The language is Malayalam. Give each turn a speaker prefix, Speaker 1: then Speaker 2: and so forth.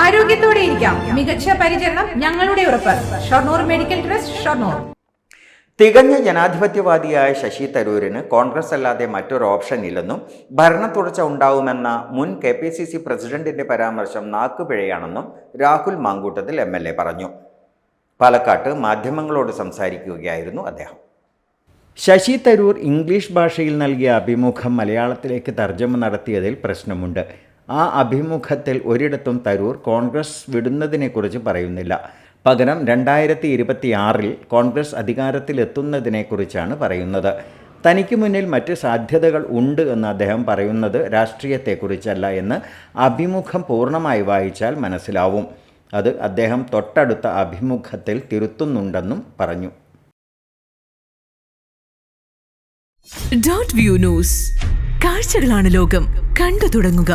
Speaker 1: ആരോഗ്യത്തോടെ ഇരിക്കാം. മികച്ച പരിചരണം ഞങ്ങളുടെ ഉറപ്പ്. Shoranur medical trust, Shoranur.
Speaker 2: തികഞ്ഞ ജനാധിപത്യവാദിയായ ശശി തരൂരിന് കോൺഗ്രസ് അല്ലാതെ മറ്റൊരു ഓപ്ഷൻ ഇല്ലെന്നും ഭരണ തുടർച്ച ഉണ്ടാവുമെന്ന മുൻ KPCC പ്രസിഡന്റിന്റെ പരാമർശം നാക്കുപിഴയാണെന്നും രാഹുൽ മാങ്കൂട്ടത്തിൽ MLA പറഞ്ഞു. പാലക്കാട്ട് മാധ്യമങ്ങളോട് സംസാരിക്കുകയായിരുന്നു അദ്ദേഹം. ശശി തരൂർ ഇംഗ്ലീഷ് ഭാഷയിൽ നൽകിയ അഭിമുഖം മലയാളത്തിലേക്ക് തർജ്ജമ നടത്തിയതിൽ പ്രശ്നമുണ്ട്. ആ അഭിമുഖത്തിൽ ഒരിടത്തും തരൂർ കോൺഗ്രസ് വിടുന്നതിനെക്കുറിച്ച് പറയുന്നില്ല. പകരം 2026 കോൺഗ്രസ് അധികാരത്തിലെത്തുന്നതിനെക്കുറിച്ചാണ് പറയുന്നത്. തനിക്ക് മുന്നിൽ മറ്റ് സാധ്യതകൾ ഉണ്ട് എന്ന് അദ്ദേഹം പറയുന്നത് രാഷ്ട്രീയത്തെക്കുറിച്ചല്ല എന്ന് അഭിമുഖം പൂർണ്ണമായി വായിച്ചാൽ മനസ്സിലാവും. അത് അദ്ദേഹം തൊട്ടടുത്ത അഭിമുഖത്തിൽ തിരുത്തുന്നുണ്ടെന്നും പറഞ്ഞു.
Speaker 3: .view ന്യൂസ്, കാഴ്ചകളാണ് ലോകം, കണ്ടു തുടങ്ങുക.